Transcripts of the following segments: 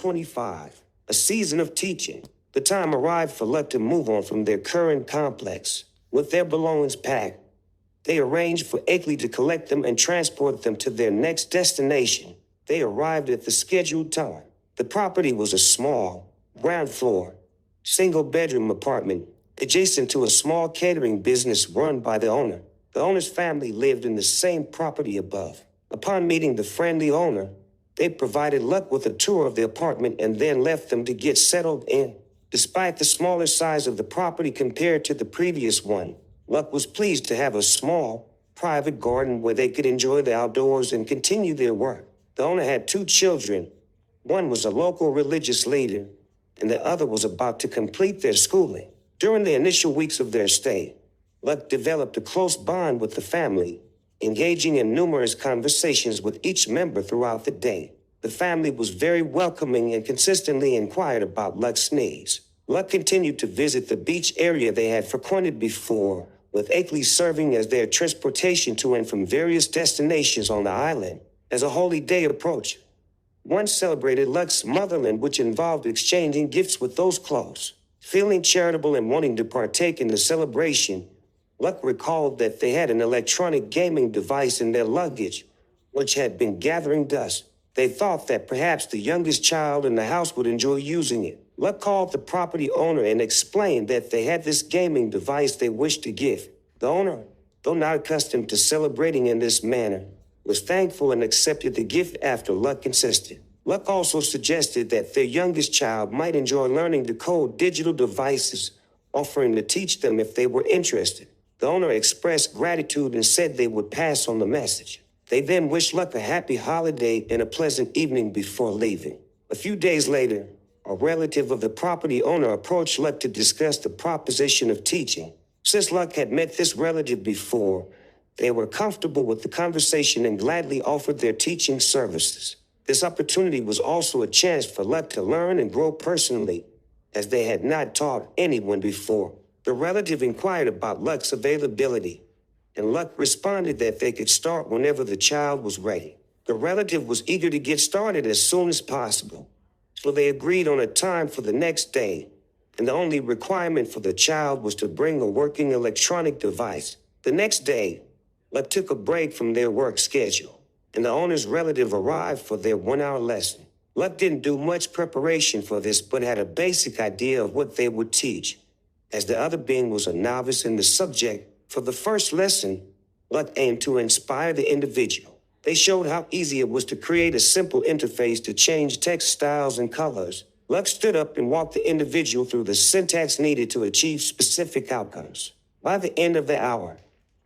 25, a season of teaching. The time arrived for Luck to move on from their current complex. With their belongings packed, they arranged for Akeley to collect them and transport them to their next destination. They arrived at the scheduled time. The property was a small, ground floor, single-bedroom apartment adjacent to a small catering business run by the owner. The owner's family lived in the same property above. Upon meeting the friendly owner, they provided Luck with a tour of the apartment and then left them to get settled in. Despite the smaller size of the property compared to the previous one, Luck was pleased to have a small, private garden where they could enjoy the outdoors and continue their work. The owner had 2 children. One was a local religious leader, and the other was about to complete their schooling. During the initial weeks of their stay, Luck developed a close bond with the family, engaging in numerous conversations with each member throughout the day. The family was very welcoming and consistently inquired about Luck's needs. Luck continued to visit the beach area they had frequented before, with Akeley serving as their transportation to and from various destinations on the island. As a holy day approached, one celebrated Luck's motherland, which involved exchanging gifts with those close. Feeling charitable and wanting to partake in the celebration, Luck recalled that they had an electronic gaming device in their luggage, which had been gathering dust. They thought that perhaps the youngest child in the house would enjoy using it. Luck called the property owner and explained that they had this gaming device they wished to give. The owner, though not accustomed to celebrating in this manner, was thankful and accepted the gift after Luck insisted. Luck also suggested that their youngest child might enjoy learning to code digital devices, offering to teach them if they were interested. The owner expressed gratitude and said they would pass on the message. They then wished Luck a happy holiday and a pleasant evening before leaving. A few days later, a relative of the property owner approached Luck to discuss the proposition of teaching. Since Luck had met this relative before, they were comfortable with the conversation and gladly offered their teaching services. This opportunity was also a chance for Luck to learn and grow personally, as they had not taught anyone before. The relative inquired about Luck's availability, and Luck responded that they could start whenever the child was ready. The relative was eager to get started as soon as possible, so they agreed on a time for the next day, and the only requirement for the child was to bring a working electronic device. The next day, Luck took a break from their work schedule, and the owner's relative arrived for their 1-hour lesson. Luck didn't do much preparation for this, but had a basic idea of what they would teach, as the other being was a novice in the subject. For the first lesson, Luck aimed to inspire the individual. They showed how easy it was to create a simple interface to change text styles and colors. Luck stood up and walked the individual through the syntax needed to achieve specific outcomes. By the end of the hour,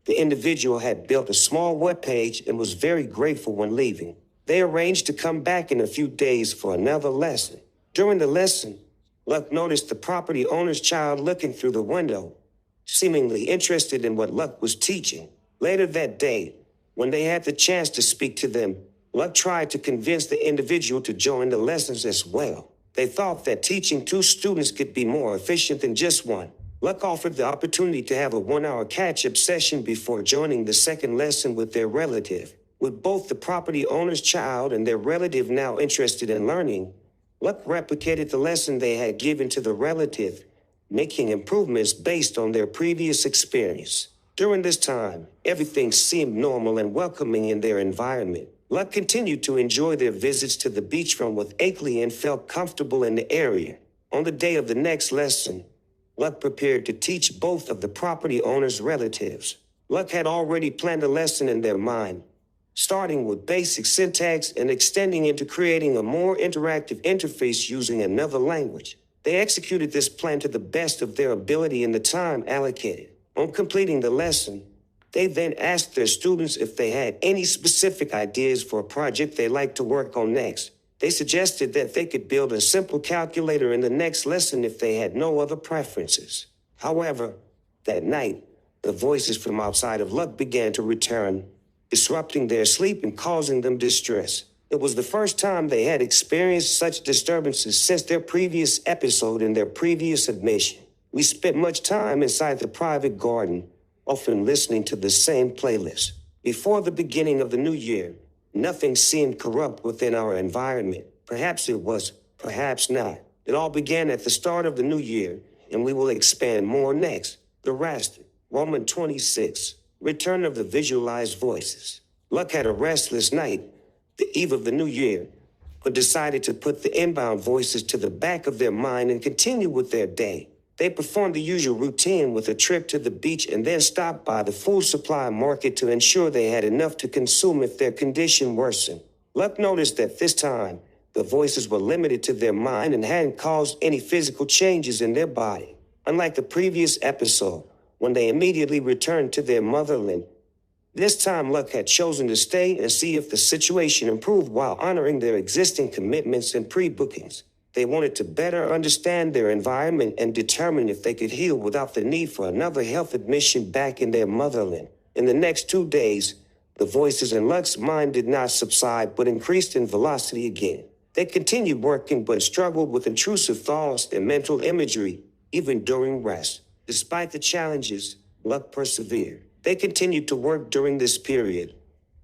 the individual had built a small web page and was very grateful when leaving. They arranged to come back in a few days for another lesson. During the lesson, Luck noticed the property owner's child looking through the window, seemingly interested in what Luck was teaching. Later that day, when they had the chance to speak to them, Luck tried to convince the individual to join the lessons as well. They thought that teaching 2 students could be more efficient than just one. Luck offered the opportunity to have a 1-hour catch-up session before joining the second lesson with their relative. With both the property owner's child and their relative now interested in learning, Luck replicated the lesson they had given to the relative, making improvements based on their previous experience. During this time, everything seemed normal and welcoming in their environment. Luck continued to enjoy their visits to the beachfront with Akeley and felt comfortable in the area. On the day of the next lesson, Luck prepared to teach both of the property owner's relatives. Luck had already planned a lesson in their mind, starting with basic syntax and extending into creating a more interactive interface using another language. They executed this plan to the best of their ability in the time allocated. On completing the lesson, they then asked their students if they had any specific ideas for a project they'd like to work on next. They suggested that they could build a simple calculator in the next lesson if they had no other preferences. However, that night, the voices from outside of Luck began to return, disrupting their sleep and causing them distress. It was the first time they had experienced such disturbances since their previous episode and their previous admission. We spent much time inside the private garden, often listening to the same playlist. Before the beginning of the new year, nothing seemed corrupt within our environment. Perhaps it was Perhaps not. It all began at the start of the new year, and we will expand more next. The Raster, Roman 26, Return of the Visualized Voices. Luck had a restless night, the eve of the new year, but decided to put the inbound voices to the back of their mind and continue with their day. They performed the usual routine with a trip to the beach and then stopped by the food supply market to ensure they had enough to consume if their condition worsened. Luck noticed that this time, the voices were limited to their mind and hadn't caused any physical changes in their body. Unlike the previous episode, when they immediately returned to their motherland, this time Luck had chosen to stay and see if the situation improved while honoring their existing commitments and pre-bookings. They wanted to better understand their environment and determine if they could heal without the need for another health admission back in their motherland. In the next 2 days, the voices in Luck's mind did not subside but increased in velocity again. They continued working but struggled with intrusive thoughts and mental imagery, even during rest. Despite the challenges, Luck persevered. They continued to work during this period,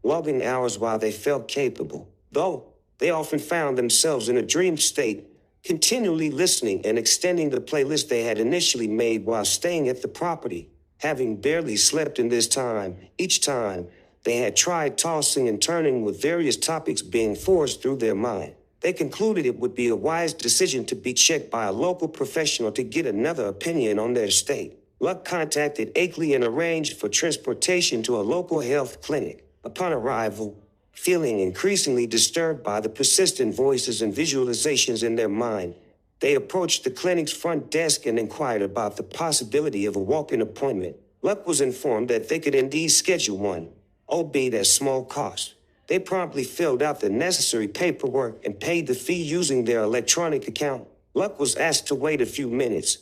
logging hours while they felt capable. Though, they often found themselves in a dream state, continually listening and extending the playlist they had initially made while staying at the property. Having barely slept in this time, each time, they had tried tossing and turning with various topics being forced through their mind. They concluded it would be a wise decision to be checked by a local professional to get another opinion on their state. Luck contacted Akeley and arranged for transportation to a local health clinic. Upon arrival, feeling increasingly disturbed by the persistent voices and visualizations in their mind, they approached the clinic's front desk and inquired about the possibility of a walk-in appointment. Luck was informed that they could indeed schedule one, albeit at small cost. They promptly filled out the necessary paperwork and paid the fee using their electronic account. Luck was asked to wait a few minutes,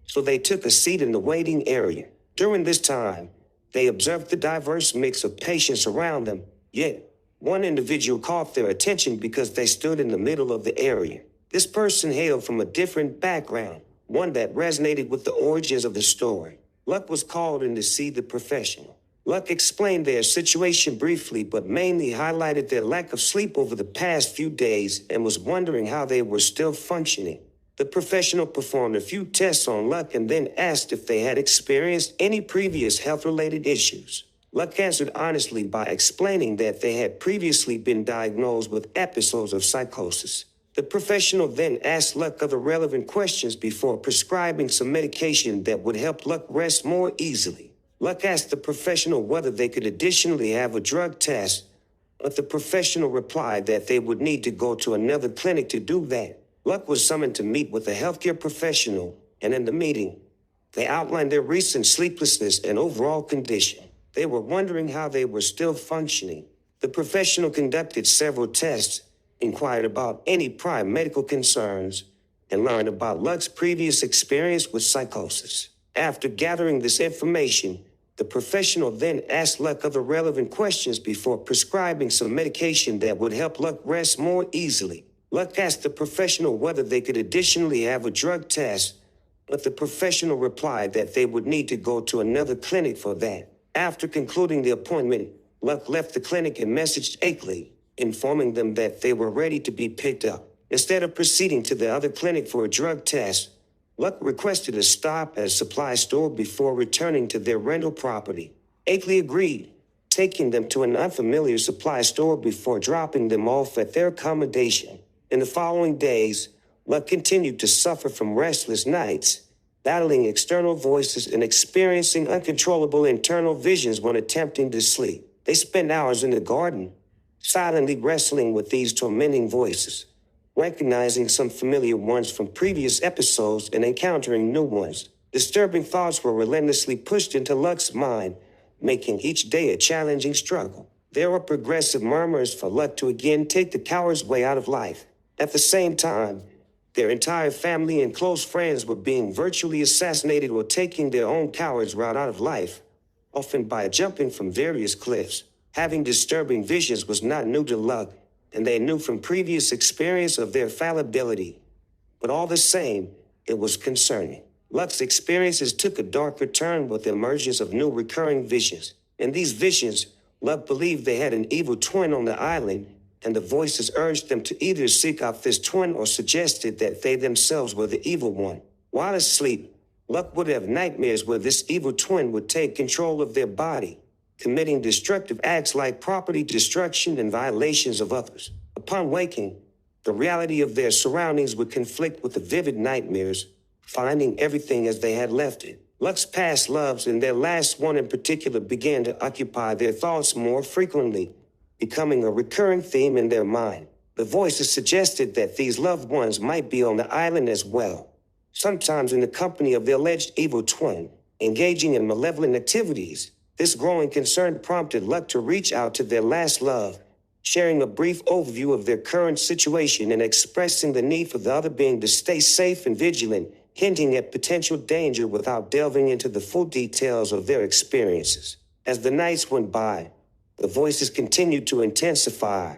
so they took a seat in the waiting area. During this time, they observed the diverse mix of patients around them, yet one individual caught their attention because they stood in the middle of the area. This person hailed from a different background, one that resonated with the origins of the story. Luck was called in to see the professional. Luck explained their situation briefly, but mainly highlighted their lack of sleep over the past few days and was wondering how they were still functioning. The professional performed a few tests on Luck and then asked if they had experienced any previous health-related issues. Luck answered honestly by explaining that they had previously been diagnosed with episodes of psychosis. The professional then asked Luck other relevant questions before prescribing some medication that would help Luck rest more easily. Luck asked the professional whether they could additionally have a drug test, but the professional replied that they would need to go to another clinic to do that. Luck was summoned to meet with a healthcare professional, and in the meeting, they outlined their recent sleeplessness and overall condition. They were wondering how they were still functioning. The professional conducted several tests, inquired about any prior medical concerns, and learned about Luck's previous experience with psychosis. After gathering this information, the professional then asked Luck other relevant questions before prescribing some medication that would help Luck rest more easily. Luck asked the professional whether they could additionally have a drug test, but the professional replied that they would need to go to another clinic for that. After concluding the appointment, Luck left the clinic and messaged Akeley, informing them that they were ready to be picked up. Instead of proceeding to the other clinic for a drug test, Luck requested a stop at a supply store before returning to their rental property. Akeley agreed, taking them to an unfamiliar supply store before dropping them off at their accommodation. In the following days, Luck continued to suffer from restless nights, battling external voices and experiencing uncontrollable internal visions when attempting to sleep. They spent hours in the garden, silently wrestling with these tormenting voices, recognizing some familiar ones from previous episodes and encountering new ones. Disturbing thoughts were relentlessly pushed into Luck's mind, making each day a challenging struggle. There were progressive murmurs for Luck to again take the coward's way out of life. At the same time, their entire family and close friends were being virtually assassinated or taking their own coward's route out of life, often by jumping from various cliffs. Having disturbing visions was not new to Luck, and they knew from previous experience of their fallibility. But all the same, it was concerning. Luck's experiences took a darker turn with the emergence of new recurring visions. In these visions, Luck believed they had an evil twin on the island and the voices urged them to either seek out this twin or suggested that they themselves were the evil one. While asleep, Luck would have nightmares where this evil twin would take control of their body, committing destructive acts like property destruction and violations of others. Upon waking, the reality of their surroundings would conflict with the vivid nightmares, finding everything as they had left it. Luck's past loves and their last one in particular began to occupy their thoughts more frequently, becoming a recurring theme in their mind. The voices suggested that these loved ones might be on the island as well, sometimes in the company of the alleged evil twin, engaging in malevolent activities. This growing concern prompted Luck to reach out to their last love, sharing a brief overview of their current situation and expressing the need for the other being to stay safe and vigilant, hinting at potential danger without delving into the full details of their experiences. As the nights went by, the voices continued to intensify,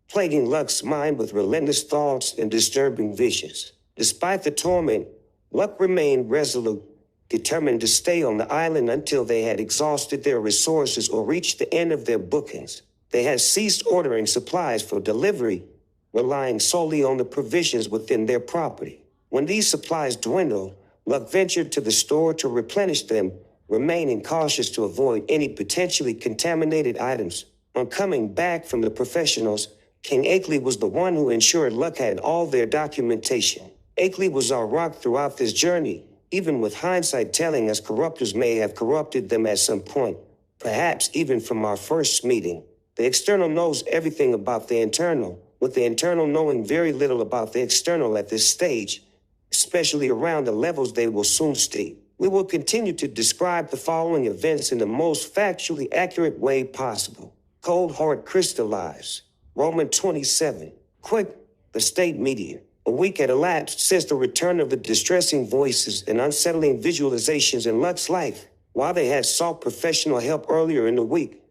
plaguing Luck's mind with relentless thoughts and disturbing visions. Despite the torment, Luck remained resolute, determined to stay on the island until they had exhausted their resources or reached the end of their bookings. They had ceased ordering supplies for delivery, relying solely on the provisions within their property. When these supplies dwindled, Luck ventured to the store to replenish them, remaining cautious to avoid any potentially contaminated items. On coming back from the professionals, King Akeley was the one who ensured Luck had all their documentation. Akeley was our rock throughout this journey, even with hindsight telling us corruptors may have corrupted them at some point, perhaps even from our first meeting. The external knows everything about the internal, with the internal knowing very little about the external at this stage, especially around the levels they will soon see. We will continue to describe the following events in the most factually accurate way possible. Cold heart crystallized. Roman 27. Quick, the state media. A week had elapsed since the return of the distressing voices and unsettling visualizations in Luck's life. While they had sought professional help earlier in the week,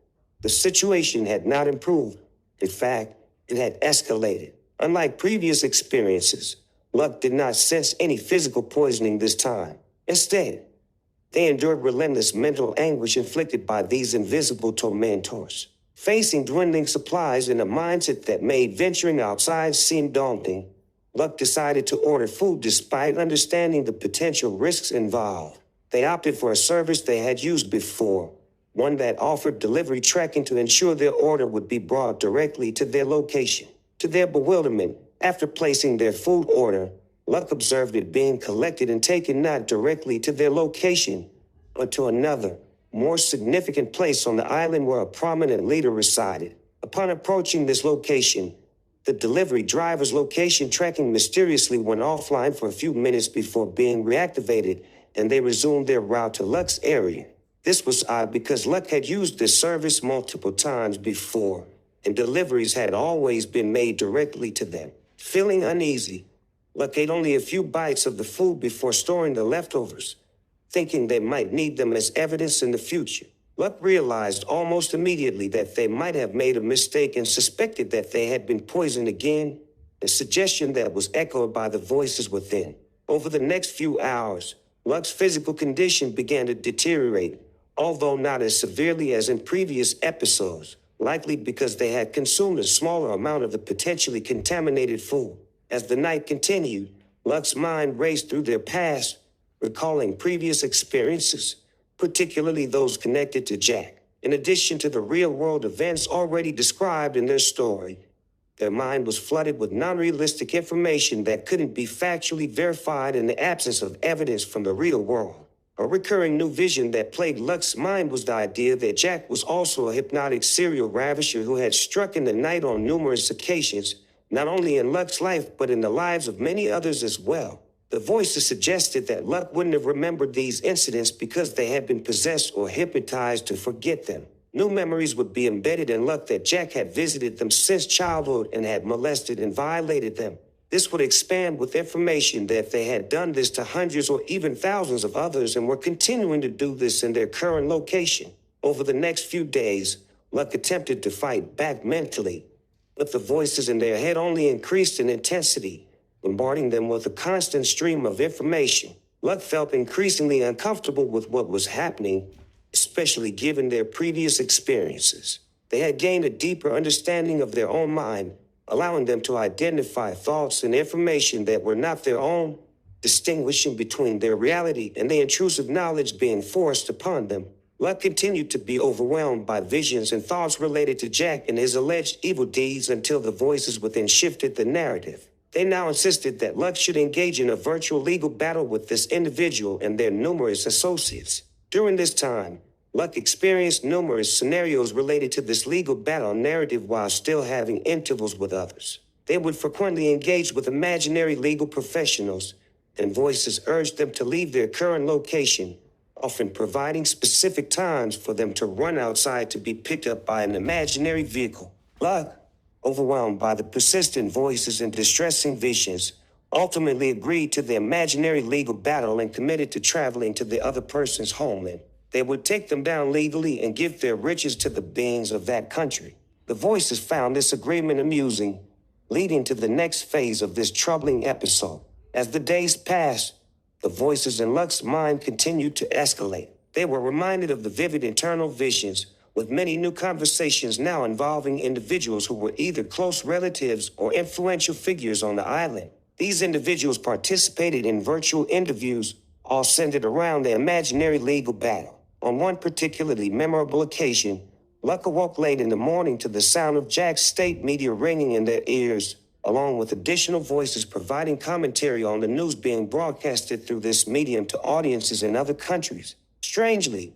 the situation had not improved. In fact, it had escalated. Unlike previous experiences, Luck did not sense any physical poisoning this time. Instead, they endured relentless mental anguish inflicted by these invisible tormentors. Facing dwindling supplies in a mindset that made venturing outside seem daunting, Luck decided to order food despite understanding the potential risks involved. They opted for a service they had used before, one that offered delivery tracking to ensure their order would be brought directly to their location. To their bewilderment, after placing their food order, Luck observed it being collected and taken not directly to their location, but to another, more significant place on the island where a prominent leader resided. Upon approaching this location, the delivery driver's location tracking mysteriously went offline for a few minutes before being reactivated, and they resumed their route to Luck's area. This was odd because Luck had used this service multiple times before, and deliveries had always been made directly to them. Feeling uneasy, Luck ate only a few bites of the food before storing the leftovers, thinking they might need them as evidence in the future. Luck realized almost immediately that they might have made a mistake and suspected that they had been poisoned again, a suggestion that was echoed by the voices within. Over the next few hours, Luck's physical condition began to deteriorate, although not as severely as in previous episodes, likely because they had consumed a smaller amount of the potentially contaminated food. As the night continued, Luck's mind raced through their past, recalling previous experiences, particularly those connected to Jack. In addition to the real-world events already described in their story, their mind was flooded with non-realistic information that couldn't be factually verified in the absence of evidence from the real world. A recurring new vision that plagued Luck's mind was the idea that Jack was also a hypnotic serial ravisher who had struck in the night on numerous occasions, not only in Luck's life but in the lives of many others as well. The voices suggested that Luck wouldn't have remembered these incidents because they had been possessed or hypnotized to forget them. New memories would be embedded in Luck that Jack had visited them since childhood and had molested and violated them. This would expand with information that they had done this to hundreds or even thousands of others and were continuing to do this in their current location. Over the next few days, Luck attempted to fight back mentally, but the voices in their head only increased in intensity, bombarding them with a constant stream of information. Luck felt increasingly uncomfortable with what was happening, especially given their previous experiences. They had gained a deeper understanding of their own mind, allowing them to identify thoughts and information that were not their own, distinguishing between their reality and the intrusive knowledge being forced upon them. Luck continued to be overwhelmed by visions and thoughts related to Jack and his alleged evil deeds until the voices within shifted the narrative. They now insisted that Luck should engage in a virtual legal battle with this individual and their numerous associates. During this time, Luck experienced numerous scenarios related to this legal battle narrative while still having intervals with others. They would frequently engage with imaginary legal professionals, and voices urged them to leave their current location, often providing specific times for them to run outside to be picked up by an imaginary vehicle. Luck, overwhelmed by the persistent voices and distressing visions, ultimately agreed to the imaginary legal battle and committed to traveling to the other person's homeland. They would take them down legally and give their riches to the beings of that country. The voices found this agreement amusing, leading to the next phase of this troubling episode. As the days passed, the voices in Luck's mind continued to escalate. They were reminded of the vivid internal visions, with many new conversations now involving individuals who were either close relatives or influential figures on the island. These individuals participated in virtual interviews, all centered around the imaginary legal battle. On one particularly memorable occasion, Luck awoke late in the morning to the sound of Jack's state media ringing in their ears, along with additional voices providing commentary on the news being broadcasted through this medium to audiences in other countries. Strangely,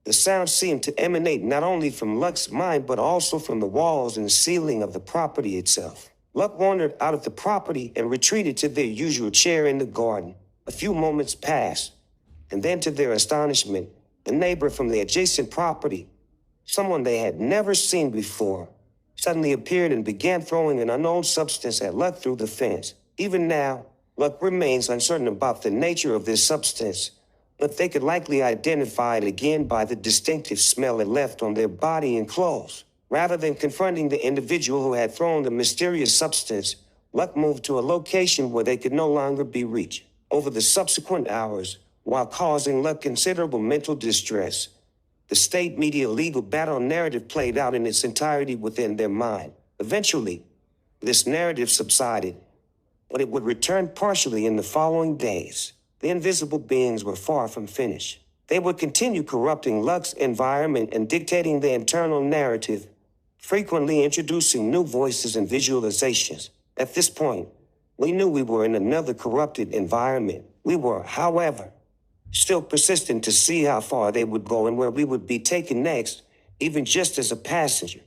the sound seemed to emanate not only from Luck's mind, but also from the walls and ceiling of the property itself. Luck wandered out of the property and retreated to their usual chair in the garden. A few moments passed, and then to their astonishment, a neighbor from the adjacent property, someone they had never seen before, suddenly appeared and began throwing an unknown substance at Luck through the fence. Even now, Luck remains uncertain about the nature of this substance, but they could likely identify it again by the distinctive smell it left on their body and clothes. Rather than confronting the individual who had thrown the mysterious substance, Luck moved to a location where they could no longer be reached. Over the subsequent hours, while causing Luck considerable mental distress, the state media legal battle narrative played out in its entirety within their mind. Eventually, this narrative subsided, but it would return partially in the following days. The invisible beings were far from finished. They would continue corrupting Luck's environment and dictating the internal narrative, frequently introducing new voices and visualizations. At this point, we knew we were in another corrupted environment. We were, however, still persistent to see how far they would go and where we would be taken next, even just as a passenger.